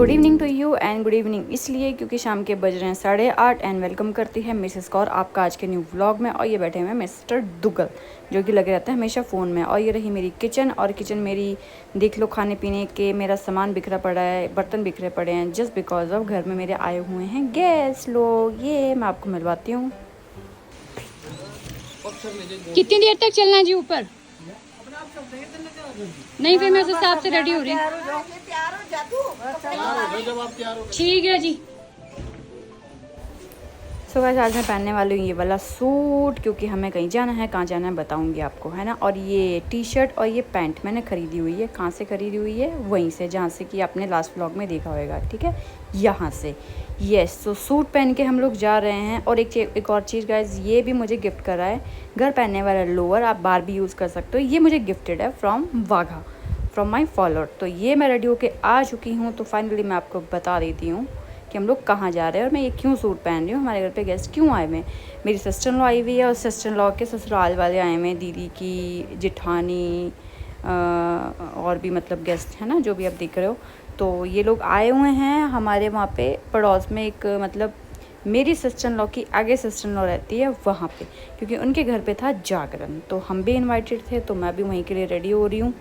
Good evening to you and good evening इसलिए क्योंकि शाम के बज रहे हैं 8:30 एंड वेलकम करती है मिसेस कौर आपका आज के न्यू व्लॉग में। और ये बैठे हुए हैं मिस्टर दुग्गल जो कि लगे रहता है हमेशा फ़ोन में। और ये रही मेरी किचन, और किचन मेरी देख लो, खाने पीने के मेरा सामान बिखरा पड़ा है, बर्तन बिखरे पड़े हैं जस्ट बिकॉज ऑफ घर में मेरे आए हुए हैं गेस्ट लोग। ये मैं आपको मिलवाती हूँ। कितनी देर तक चलना है जी ऊपर? नहीं, फिर मैं उस हिसाब से रेडी हो रही हूँ। ठीक है जी। सो गाइस, आज मैं पहनने वाली हूँ ये वाला सूट क्योंकि हमें कहीं जाना है। कहाँ जाना है बताऊँगी आपको, है ना। और ये टी शर्ट और ये पैंट मैंने ख़रीदी हुई है। कहाँ से ख़रीदी हुई है? वहीं से जहाँ से कि आपने लास्ट व्लॉग में देखा होगा, ठीक है, यहाँ से। यस, तो सूट पहन के हम लोग जा रहे हैं। और एक और चीज़ गाइस, ये भी मुझे गिफ्ट करा है। घर पहनने वाला लोअर आप बार भी यूज़ कर सकते हो। ये मुझे गिफ्टेड है from Wagah, from my follower. तो ये मैं रेडी होके आ चुकी हूँ। तो फाइनली मैं आपको बता देती हूँ कि हम लोग कहाँ जा रहे हैं और मैं ये क्यों सूट पहन रही हूँ, हमारे घर पे गेस्ट क्यों आए हुए हैं। मेरी सिस्टर लॉ आई हुई है और सिस्टर लॉ के ससुराल वाले आए हुए हैं, दीदी की जेठानी और भी मतलब गेस्ट हैं ना, जो भी आप देख रहे हो। तो ये लोग आए हुए हैं हमारे वहाँ पे पड़ोस में। एक मतलब मेरी सिस्टर लॉ की आगे सिस्टर लॉ रहती है वहाँ पे, क्योंकि उनके घर पे था जागरण। तो हम भी इनवाइटेड थे, तो मैं भी वहीं के लिए रेडी हो रही हूँ,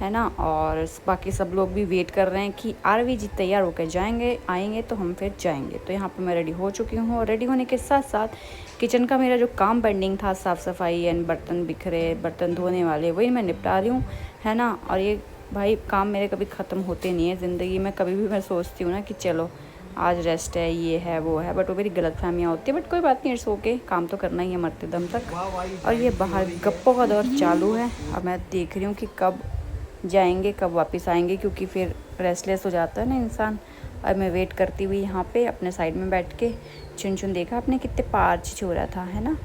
है ना। और बाकी सब लोग भी वेट कर रहे हैं कि आरवी जी तैयार होकर आएंगे तो हम फिर जाएंगे। तो यहाँ पे मैं रेडी हो चुकी हूँ। और रेडी होने के साथ साथ किचन का मेरा जो काम पेंडिंग था, साफ़ सफाई एंड बर्तन बिखरे, बर्तन धोने वाले, वही मैं निपटा रही हूँ, है ना। और ये भाई काम मेरे कभी ख़त्म होते नहीं है ज़िंदगी में। कभी भी मैं सोचती हूँ ना कि चलो आज रेस्ट है, ये है वो है, बट वो मेरी गलतफहमियाँ होती है। बट कोई बात नहीं, इट्स ओके, काम तो करना ही है मरते दम तक। और ये बाहर गप्पों का दौर चालू है। अब मैं देख रही हूँ कि कब जाएंगे, कब वापस आएंगे, क्योंकि फिर रेस्टलेस हो जाता है ना इंसान। और मैं वेट करती हुई यहाँ पे अपने साइड में बैठ के चुन चुन देखा आपने कितने पार्च छोड़ा था, है ना।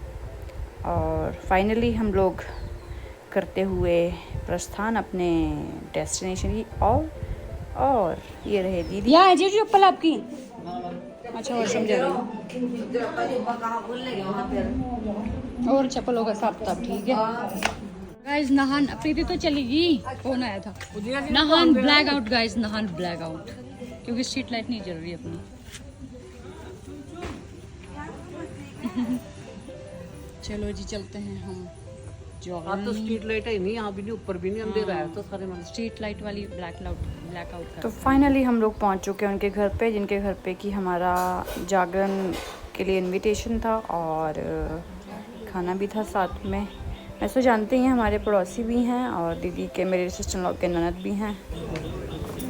और फाइनली हम लोग करते हुए प्रस्थान अपने डेस्टिनेशन की। और ये रहे दीदी। यहाँ है जी चप्पल आपकी? अच्छा, और समझा रही और चप्पल होगा साफ साफ, ठीक है। गाइस नहान प्रीति तो चलेगी, कौन आया था? नहान ब्लैक आउट गाइस, नहान ब्लैक आउट, क्योंकि स्ट्रीट लाइट नहीं जल रही अपनी। चलो जी, चलते हैं हम। अब तो स्ट्रीट लाइट है नहीं, यहाँ भी नहीं, ऊपर भी नहीं, अंधेरा है तो सारे मतलब स्ट्रीट लाइट वाली ब्लैक आउट। तो फाइनली हम लोग पहुंच चुके हैं उनके घर पे, जिनके घर पे कि हमारा जागरण के लिए इनविटेशन था और खाना भी था साथ में। ऐसे जानते ही हैं, हमारे पड़ोसी भी हैं और दीदी के, मेरे सिस्टर लॉ के ननद भी हैं।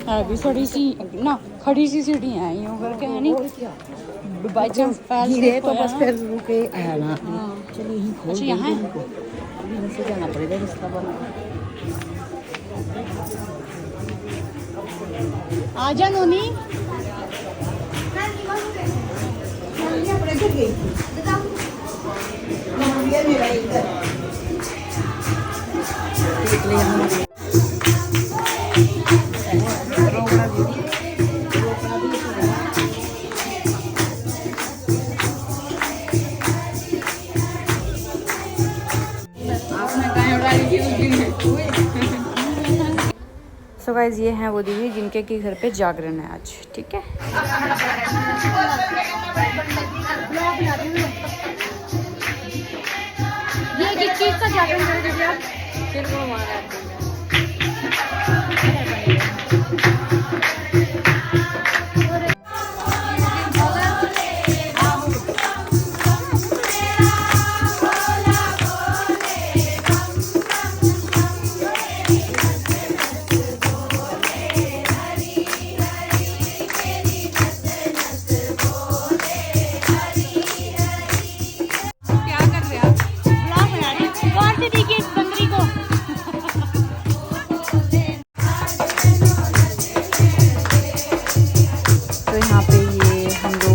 अभी थोड़ी सी ना खड़ी सी सीढ़ियाँ हैं यूँ करके, है नहीं बाई चांस पैर तो बस फिर रुके आया ना। चलिए यहीं खोल। अच्छा, यहाँ से जाना पड़ेगा रास्ता बना। आजा नोनी। सो गाइज, ये हैं वो दीदी जिनके की घर पे जागरण है आज, ठीक है। ये किस चीज़ का जागरण कर दीजिए आप? फिर वो हमारा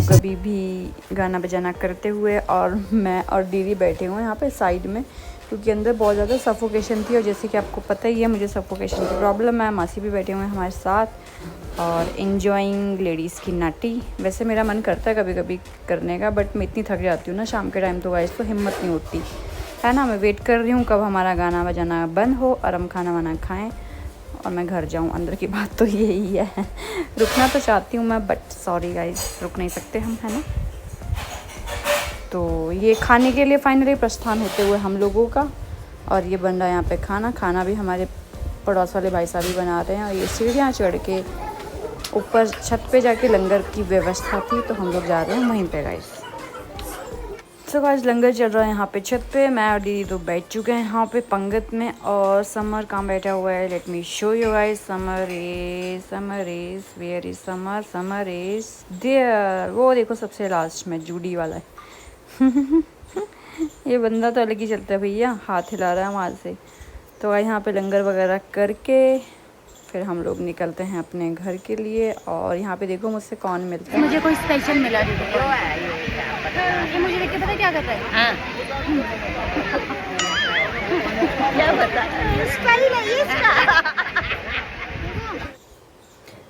अभी भी गाना बजाना करते हुए, और मैं और दीदी बैठे हुए हैं यहाँ पे साइड में, क्योंकि अंदर बहुत ज़्यादा सफोकेशन थी। और जैसे कि आपको पता ही है मुझे सफोकेशन की प्रॉब्लम है। मासी भी बैठे हुए हैं हमारे साथ और इन्जॉइंग लेडीज़ की नाटी। वैसे मेरा मन करता है कभी कभी करने का, बट मैं इतनी थक जाती हूँ ना शाम के टाइम, तो गाइस तो हिम्मत नहीं होती, है ना। मैं वेट कर रही हूँ कब हमारा गाना बजाना बंद हो और हम खाना वाना खाएँ। और मैं घर जाऊँ। अंदर की बात तो यही है। रुकना तो चाहती हूँ मैं, बट सॉरी गाइस, रुक नहीं सकते हम, है ना। तो ये खाने के लिए फाइनली प्रस्थान होते हुए हम लोगों का, और ये बन रहा है यहाँ पे खाना भी हमारे पड़ोस वाले भाई साहब ही बना रहे हैं। और ये सीढ़ियाँ चढ़ के ऊपर छत पे जाके लंगर की व्यवस्था थी, तो हम लोग जा रहे हैं वहीं पे गाइस। तो गाइस लंगर चल रहा है यहाँ पे छत पे। मैं और दीदी तो बैठ चुके हैं यहाँ पे पंगत में, और समर कहाँ बैठा हुआ है, let me show you guys. Summer is where is summer is there. वो देखो सबसे लास्ट में जूडी वाला है। ये बंदा तो अलग ही चलता है भैया, हाथ हिला रहा है वहाँ से। तो यहाँ पे लंगर वगैरह करके फिर हम लोग निकलते हैं अपने घर के लिए। और यहाँ पे देखो मुझसे कौन मिलता है। मुझे कोई स्पेशल मिला नहीं। ये मुझे देख के पता क्या कर रहा है? हाँ। क्या बता? स्टाइल है इसका।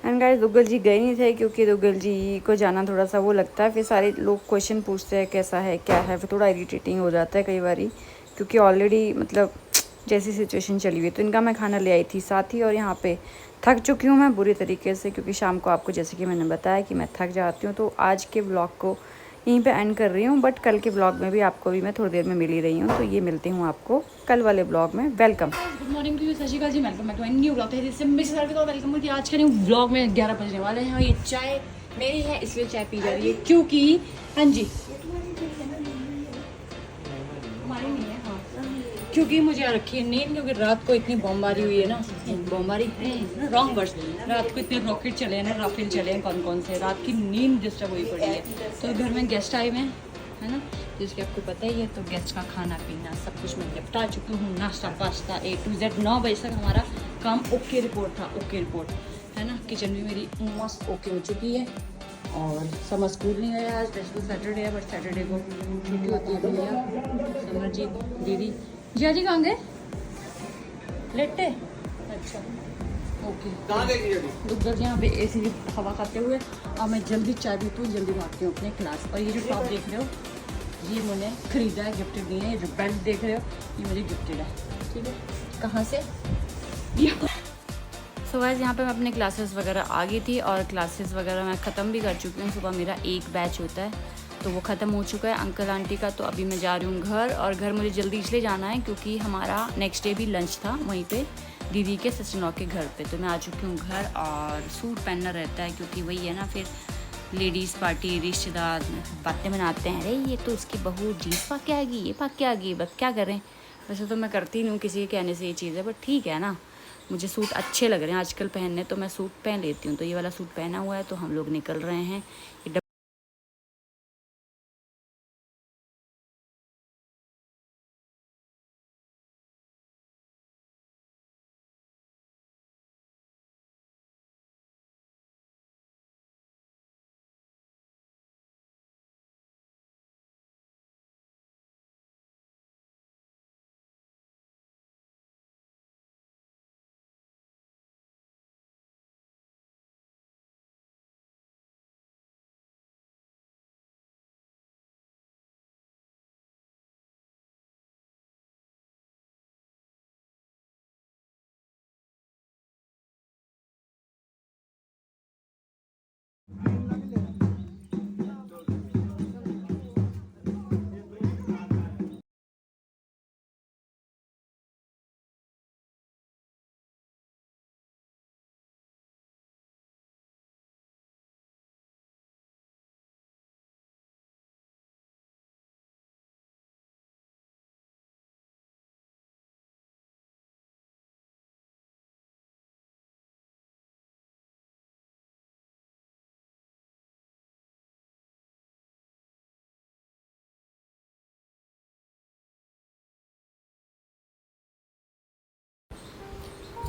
एंड गाइस दुग्गल जी गए नहीं थे, क्योंकि दुग्गल जी को जाना थोड़ा सा वो लगता है, फिर सारे लोग क्वेश्चन पूछते हैं कैसा है क्या है, फिर थोड़ा इरिटेटिंग हो जाता है कई बारी, क्योंकि ऑलरेडी मतलब जैसी सिचुएशन चली हुई। तो इनका मैं खाना ले आई थी साथ ही, और यहाँ पे थक चुकी हूँ मैं बुरी तरीके से, क्योंकि शाम को आपको जैसे कि मैंने बताया कि मैं थक जाती हूँ। तो आज के ब्लॉग को यहीं पे एंड कर रही हूँ, बट कल के ब्लॉग में भी आपको भी मैं थोड़ी देर में मिल ही रही हूँ। तो ये मिलती हूँ आपको कल वाले ब्लॉग में। Welcome, good morning to you, Sat Shri Akal ji, welcome back to new blog. इससे मिस कर तो वेलकम होती है। आज के न्यू ब्लॉग में 11 बजने वाले हैं, और ये चाय मेरी है इसलिए चाय पी जा रही है, क्योंकि हाँ जी हमारी नहीं है, हाँ, क्योंकि मुझे आ रखी है नींद, क्योंकि रात को इतनी बमबारी हुई है ना, बमबारी रॉन्ग वर्ड्स, रात को इतने रॉकेट चले हैं ना, राफेल चले हैं कौन कौन से, रात की नींद डिस्टर्ब हुई पड़ी है। तो घर में गेस्ट आए हुए हैं, है ना, जिसके आपको पता ही है। तो गेस्ट का खाना पीना सब कुछ मैं निपटा चुकी हूँ, नाश्ता पास्ता A to Z। 9 बजे तक हमारा काम ओके रिपोर्ट था, ओके रिपोर्ट, है ना। किचन भी मेरी मस्त ओके हो चुकी है। और समर स्कूल नहीं गया आज, वैसे तो सैटरडे है, बट सैटरडे को छुट्टी होती है भैया। समर जी, दीदी, जिया जी कहाँ गए? लेटे? अच्छा ओके। दुग्गल यहाँ पे AC की हवा खाते हुए, और मैं जल्दी चाय पीती हूँ, जल्दी भागती हूँ अपने क्लास। और ये जो टॉप देख रहे हो, ये मैंने खरीदा है, गिफ्टेड नहीं है। ये जो बेल्ट देख रहे हो, ये मुझे गिफ्टेड है, ठीक है। कहाँ से? सो गाइस यहाँ पे मैं अपने क्लासेस वगैरह आ गई थी, और क्लासेस वगैरह मैं ख़त्म भी कर चुकी हूँ। सुबह मेरा एक बैच होता है, तो वो ख़त्म हो चुका है अंकल आंटी का। तो अभी मैं जा रही हूँ घर, और घर मुझे जल्दी इसलिए जाना है क्योंकि हमारा नेक्स्ट डे भी लंच था वहीं पे दीदी के सिस्टर-इन-लॉ के घर पे। तो मैं आ चुकी हूँ घर, और सूट पहनना रहता है, क्योंकि वही है ना, फिर लेडीज़ पार्टी, रिश्तेदार बातें बनाते हैं, अरे ये तो उसकी बहू जीन्स पा के आ गई, ये पा के आ गई, बस क्या करें। वैसे तो मैं करती नहीं हूँ किसी के कहने से ये चीज़ है, बट ठीक है ना, मुझे सूट अच्छे लग रहे हैं आजकल पहनने, तो मैं सूट पहन लेती हूँ। तो ये वाला सूट पहना हुआ है, तो हम लोग निकल रहे हैं।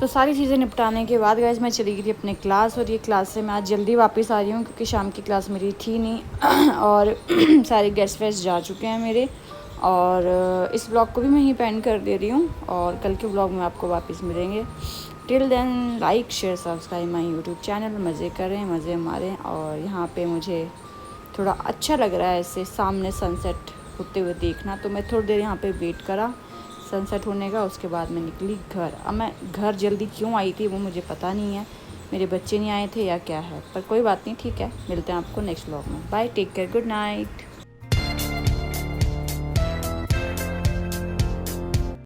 तो सारी चीज़ें निपटाने के बाद गाइस मैं चली गई थी अपने क्लास, और ये क्लास से मैं आज जल्दी वापस आ रही हूँ, क्योंकि शाम की क्लास मेरी थी नहीं। और सारे गेस्ट वेस्ट जा चुके हैं मेरे, और इस ब्लॉग को भी मैं यहीं पे एंड कर दे रही हूँ, और कल के ब्लॉग में आपको वापस मिलेंगे। Till then like share subscribe my YouTube channel. मज़े करें, मज़े मारें। और यहाँ पर मुझे थोड़ा अच्छा लग रहा है ऐसे सामने सनसेट होते हुए देखना, तो मैं थोड़ी देर यहाँ पर वेट करा, सनसेट होने का। उसके बाद मैं निकली घर। अब मैं घर जल्दी क्यों आई थी वो मुझे पता नहीं है, मेरे बच्चे नहीं आए थे या क्या है, पर कोई बात नहीं, ठीक है। मिलते हैं आपको नेक्स्ट व्लॉग में। Bye, take care, good night.